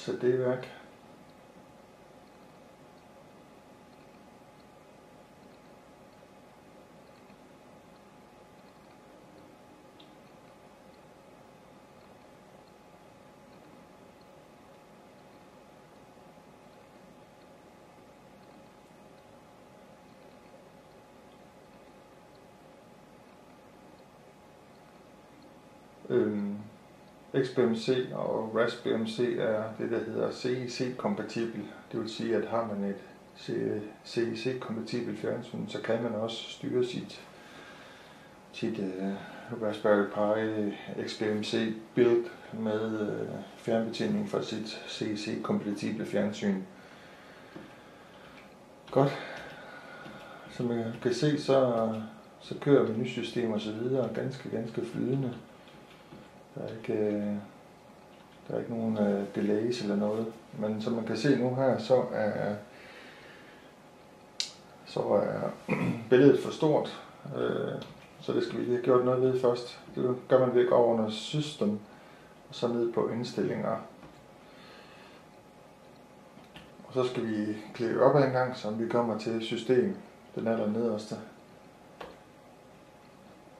sætte det i værk. XBMC og RaspBMC er det, der hedder CIC-kompatibel. Det vil sige, at har man et CIC-kompatibelt fjernsyn, så kan man også styre sit Raspberry Pi XBMC build med fjernbetjening fra sit CIC-kompatible fjernsyn. Godt. Som man kan se, så kører menusystem og så videre ganske flydende. Der er ikke nogen delays eller noget, men som man kan se nu her, så er billedet for stort, så det skal vi have gjort noget ved først. Det gør man ved at gå over under System, og så ned på indstillinger. Og så skal vi klikke op en gang, så vi kommer til system, den aller nederste.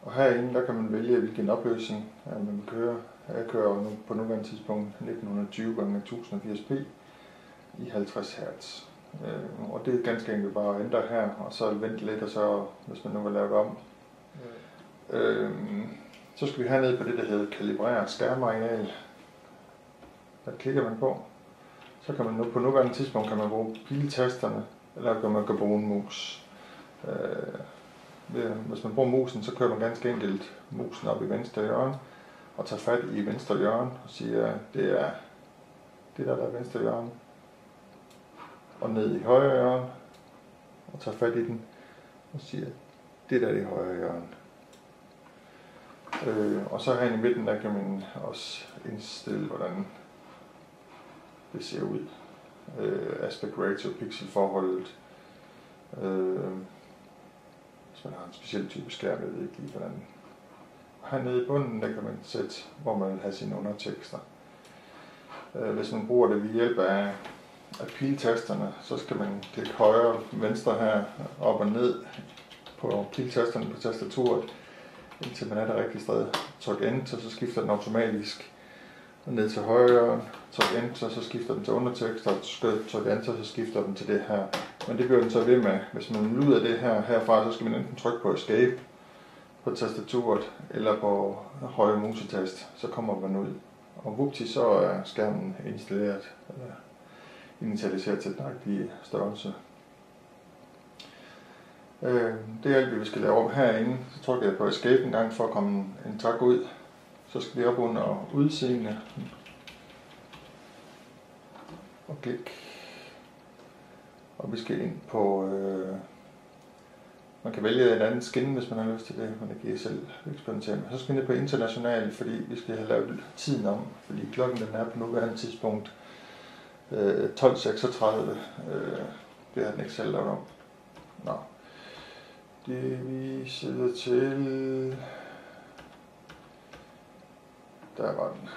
Og herinde, der kan man vælge, hvilken opløsning man vil køre. Jeg kører nu på nuværende tidspunkt 1920x1080p i 50 Hz. Og det er ganske enkelt bare at ændre her, og så vente lidt, og så, hvis man nu vil lave det om. Så skal vi hernede på det, der hedder kalibrere skærmareal. Der klikker man på. Så kan man nu på nuværende tidspunkt kan man bruge piltasterne, eller kan man bruge en mus. Hvis man bruger musen, så kører man ganske enkelt musen op i venstre hjørne og tager fat i venstre hjørne og siger, det er det der er venstre hjørne, og ned i højre hjørne og tager fat i den og siger, det der er i højre hjørne. Og så herinde i midten, der kan man også indstille, hvordan det ser ud. Aspect ratio, pixelforholdet. Hvis man har en speciel type skærm, jeg ved ikke lige hvordan. Hernede i bunden, der kan man sætte, hvor man vil have sine undertekster. Hvis man bruger det ved hjælp af piltasterne, så skal man klikke højre og venstre her, op og ned på piltasterne på tastaturet, indtil man er det rigtige sted. Tryk Enter, så skifter den automatisk ned til højre, tryk Enter, så skifter den til undertekster, og tryk Enter, så skifter den til det her. Men det bliver den så ved med. Hvis man vil ud af det her herfra, så skal man enten trykke på Escape på tastaturet, eller på højre musetast, så kommer man ud. Og vupti, så er skærmen installeret, eller initialiseret til den rigtige størrelse. Det er alt, vi skal lave om herinde. Så trykker jeg på Escape en gang for at komme en tak ud. Så skal vi op under udseende og klik. Og vi skal ind på, man kan vælge et andet skin, hvis man har lyst til det, men det giver selv eksperimentere med. Så skal vi ned på international, fordi vi skal have lavet tiden om, fordi klokken den er på nuværende tidspunkt 12.36. Det har den ikke selv lavet om. Nå. Det vi sætter til, der var den.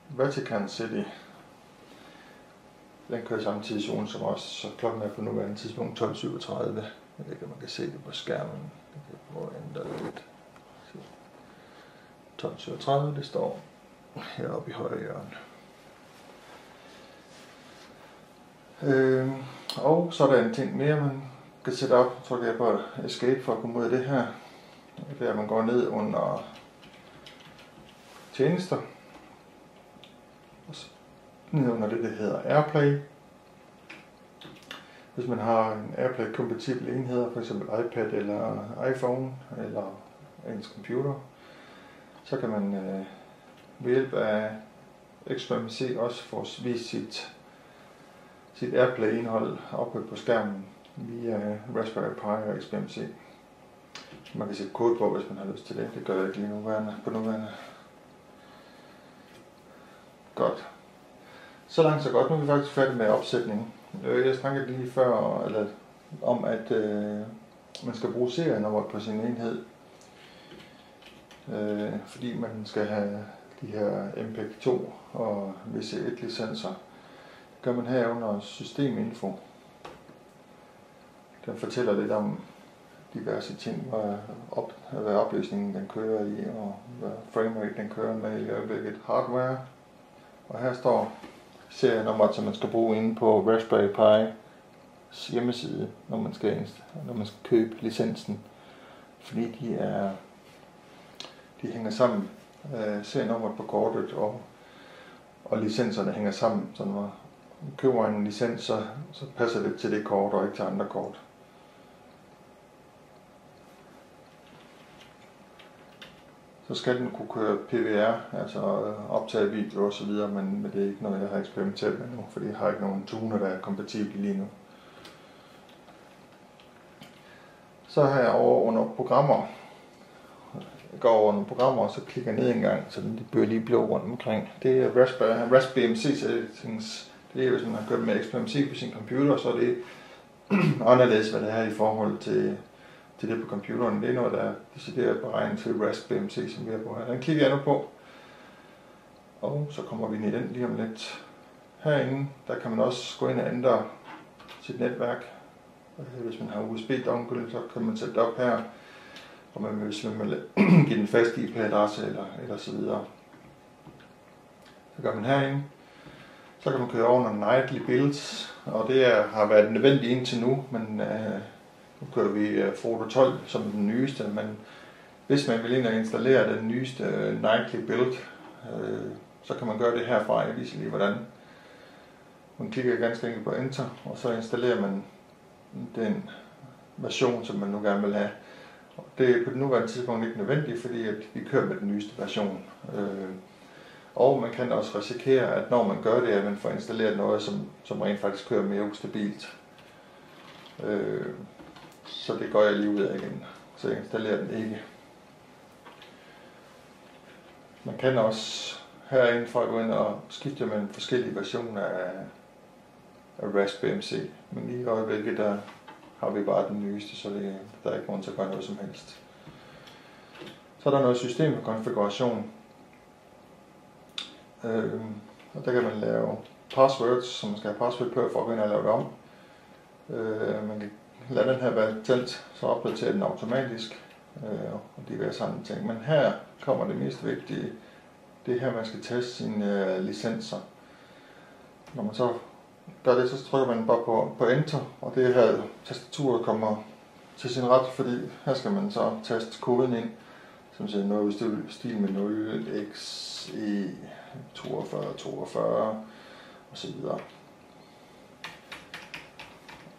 Vatican City. Den kører samme tidszone som os, så klokken er på nuværende tidspunkt 12.37. Jeg ved ikke, om man kan se det på skærmen. Jeg kan prøve at ændre lidt. 12.37, det står heroppe i højre hjørne. Og så er der en ting mere, man kan sætte op. Så trykker jeg på Escape for at komme ud af det her. Det er, at man går ned under tjenester. Og så ned under det, der hedder Airplay. Hvis man har en Airplay-kompatibel enheder, f.eks. iPad eller iPhone eller ens computer, så kan man ved hjælp af XBMC også få vist sit Airplay-indhold oppe på skærmen via Raspberry Pi og XBMC. Man kan sætte kode på, hvis man har lyst til det. Det gør jeg ikke lige på nuværende. Godt. Så langt så godt. Nu er vi faktisk færdige med opsætningen. Jeg snakkede lige før om, at man skal bruge serienummeret på sin enhed. Fordi man skal have de her MPEG-2 og VC1 licenser. Det gør man her under systeminfo. Den fortæller lidt om diverse ting, hvad opløsningen den kører i, og hvad framerate den kører med i øjeblikket hardware. Og her står serienummeret, som man skal bruge inde på Raspberry Pi's hjemmeside, når man skal købe licensen. Fordi de hænger sammen. Serienummeret på kortet og licenserne hænger sammen. Så når man køber en licens, så passer det til det kort og ikke til andre kort. Så skal den kunne køre PVR, altså optage video og så videre, men det er ikke noget, jeg har eksperimenteret med nu, fordi jeg har ikke nogen tuner, der er kompatible lige nu. Så har jeg over under programmer. Jeg går over under programmer, og så klikker jeg ned en gang, så det bliver lige blå rundt omkring. Det er Raspberry MC settings. Det er, hvis man har købt med XBMC på sin computer, så er det anderledes, hvad det er i forhold til det på computeren. Det er noget, der er decideret beregnet til Raspberry MC, som vi er på her. Den klikker jeg nu på, og så kommer vi ind i den lige om lidt. Herinde, der kan man også gå ind og ændre sit netværk. Hvis man har USB-dongle, så kan man sætte det op her, og hvis man vil give den fast IP-adresse eller så videre. Så gør man herinde. Så kan man køre over nogle nightly builds, og det har været nødvendigt indtil nu, men nu kører vi Foto 12 som den nyeste, men hvis man vil ind og installere den nyeste nightly build, så kan man gøre det herfra. Jeg viser lige hvordan. Man klikker ganske enkelt på Enter, og så installerer man den version, som man nu gerne vil have. Det er på det nuværende tidspunkt ikke nødvendigt, fordi at vi kører med den nyeste version. Og man kan også risikere, at når man gør det, at man får installeret noget, som rent faktisk kører mere ustabilt. Så det går jeg lige ud af igen. Så jeg installerer den ikke. Man kan også herinde for at gå ind og skifte mellem forskellige versioner af Raspberry MC. Men lige i øjeblikket, der har vi bare den nyeste, så der er ikke grund til at gøre noget som helst. Så er der noget system for konfiguration. Og der kan man lave passwords, som man skal have password på for at gå ind og lave det om. Man kan lade den her være tændt, så opdaterer den automatisk og diverse andre ting. Men her kommer det mest vigtige. Det er her, man skal teste sine licenser. Når man så gør det, så trykker man bare på Enter, og det her tastaturet kommer til sin ret, fordi her skal man så taste koden ind, som siger noget i stil med 0xe 4242 osv.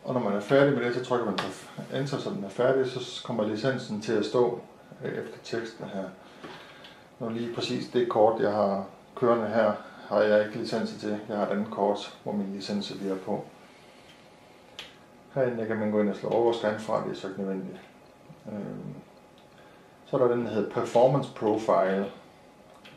Og når man er færdig med det, så trykker man på Enter, så den er færdig, så kommer licensen til at stå efter teksten her. Nu lige præcis det kort, jeg har kørende her, har jeg ikke licenser til. Jeg har et andet kort, hvor min licens bliver på. Herinde kan man gå ind og slå overscan fra, det er så ikke nødvendigt. Så er der den, der hedder Performance Profile.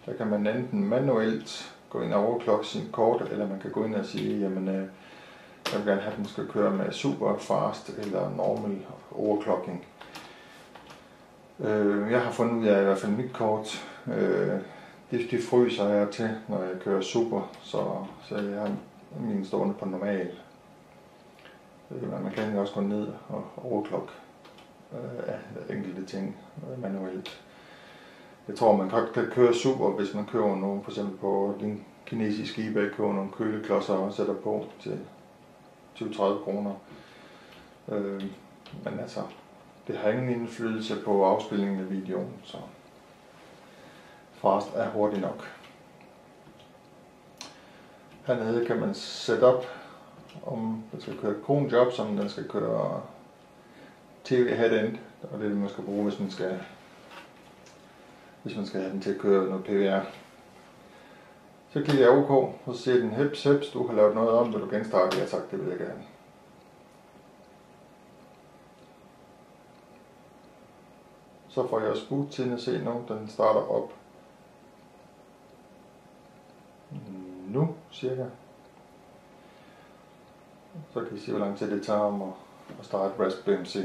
Der kan man enten manuelt gå ind og overclock sin kort, eller man kan gå ind og sige, jamen jeg vil gerne have, at den skal køre med super fast eller normal overclocking. Jeg har fundet ud af, i hvert fald mit kort, det fryser jeg til, når jeg kører super, så jeg har min stående på normal. Man kan også gå ned og overclock enkelte ting manuelt. Jeg tror, man kan køre super, hvis man køber nogle, for eksempel på den kinesiske eBay, køber nogle køleklodser og sætter på til 20-30 kroner. Men altså, det har ingen indflydelse på afspilningen af videoen, så fast er hurtigt nok. Hernede kan man sætte op, om den skal køre cronjob, som den skal køre TV headend, og det er det, man skal bruge, hvis man skal have den til at køre noget PVR. Så klikker jeg OK, og så siger den heps, du har lavet noget om, vil du genstarte? Jeg har sagt, det vil jeg gerne. Så får jeg også boot-tiden at se nu, den starter op nu, cirka. Så kan I se, hvor lang tid det tager om at starte Raspberry MC.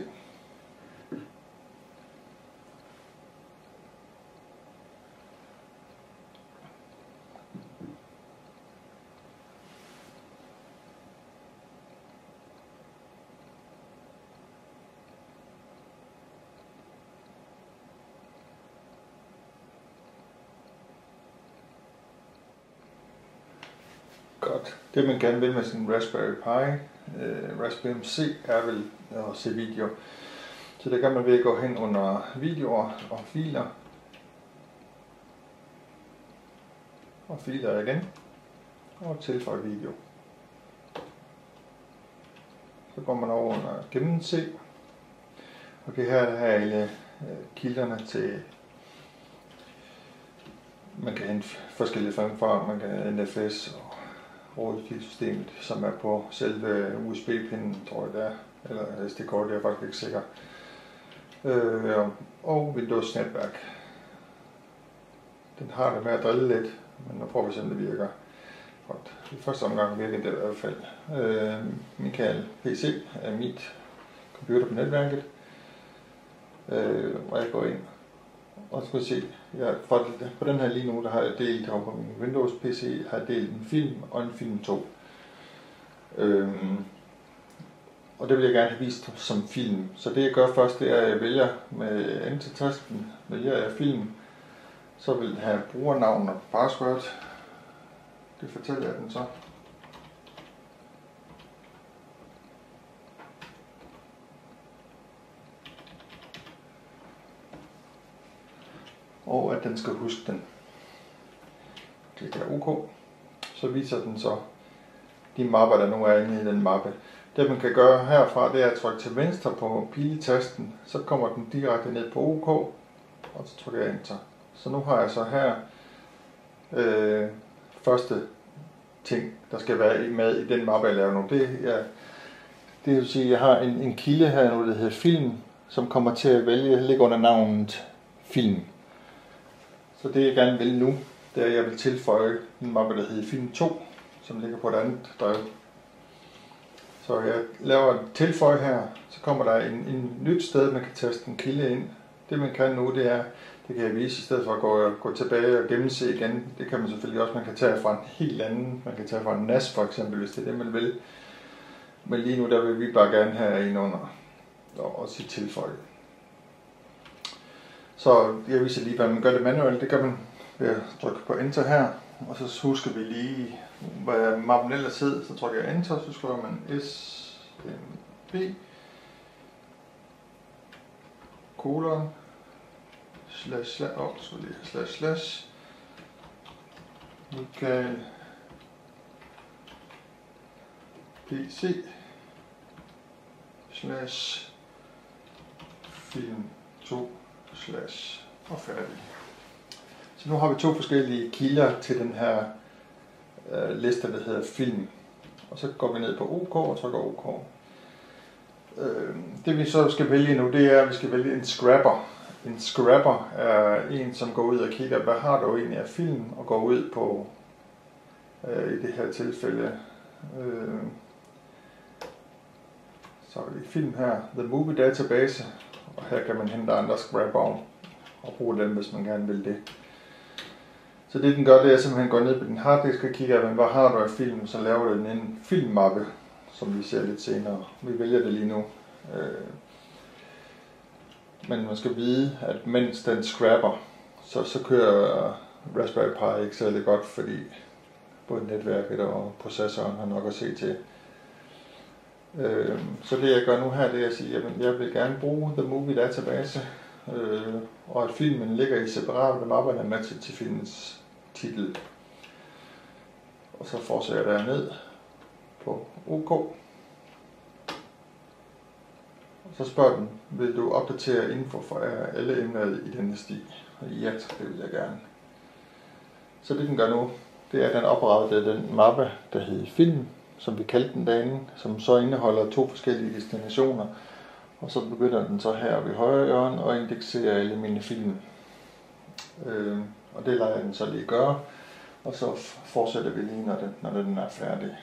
Godt. Det man gerne vil med sin Raspberry Pi, Raspberry MC, er vel at se video. Så der kan man ved at gå hen under videoer og filer. Og filer igen. Og tilføje video. Så går man over under gennemse. Okay, her er alle kilderne til, man kan hente forskellige fra, man kan hente NFS og rådfilsystemet, som er på selve USB-pinden, tror jeg det er, eller SD-kort, jeg er faktisk ikke sikker. Og Windows netværk. Den har det med at drille lidt, men nu prøver vi se, om det virker. Godt. I første omgang virker det i hvert fald. Michael PC er mit computer på netværket. Og jeg går ind og skal se, på den her lige nu, der har jeg delt på min Windows PC, har jeg delt en film og en film 2. Og det vil jeg gerne have vist som film. Så det jeg gør først, det er, at jeg vælger med Enter-tasten, vælger jeg film, så vil jeg have brugernavn og password. Det fortæller jeg den så. Og at den skal huske den. Klikker OK. Så viser den så de mapper, der nu er inde i den mappe. Det man kan gøre herfra, det er at trykke til venstre på piletasten. Så kommer den direkte ned på OK. Og så trykker jeg Enter. Så nu har jeg så her første ting, der skal være med i den mappe, jeg laver nu. Det vil sige, at jeg har en kilde her nu, der hedder film, som kommer til at ligge under navnet film. Så det jeg gerne vil nu, det er, at jeg vil tilføje en mappe, der hedder film 2, som ligger på et andet drev. Så jeg laver et tilføj her, så kommer der en nyt sted, man kan taste en kilde ind. Det man kan nu, det er, det kan jeg vise i stedet for at gå tilbage og gennemse igen. Det kan man selvfølgelig også, man kan tage fra en helt anden, man kan tage fra en NAS for eksempel, hvis det er det man vil. Men lige nu, der vil vi bare gerne have en under og sige tilføje. Så jeg viser lige, hvad man gør det manuelt. Det gør man ved at trykke på Enter her. Og så husker vi lige, hvad mappen ellers hed. Så trykker jeg Enter, så skriver man smp kolon slash Michael PC slash film 2 slash og færdig. Så nu har vi to forskellige kilder til den her liste, der hedder film. Og så går vi ned på OK og trykker OK. Det vi så skal vælge nu, det er, at vi skal vælge en scrapper. En scrapper er en, som går ud og kigger, hvad har du egentlig af film, og går ud på, i det her tilfælde, så er det film her, The Movie Database, og her kan man hente andre scrapper og bruge dem, hvis man gerne vil det. Så det den gør, det er simpelthen går ned på din harddisk og kigger, hvad har du af film, så laver den en filmmappe, som vi ser lidt senere. Vi vælger det lige nu. Men man skal vide, at mens den scrapper, så kører Raspberry Pi ikke særlig godt, fordi både netværket og processoren har nok at se til. Så det jeg gør nu her, det er at sige, at jeg vil gerne bruge The Movie Database, og at filmen ligger i separate mapper, der matcher til filmens titel. Og så fortsætter jeg ned på OK. Og så spørger den, vil du opdatere info for alle emner i denne sti? Og ja, det vil jeg gerne. Så det den gør nu, det er, at den opretter den mappe, der hedder film, som vi kaldte den derinde, som så indeholder to forskellige destinationer. Og så begynder den så her ved højre hjørne og indekserer alle mine film. Og det lader jeg den så lige gøre, og så fortsætter vi lige, når den er færdig.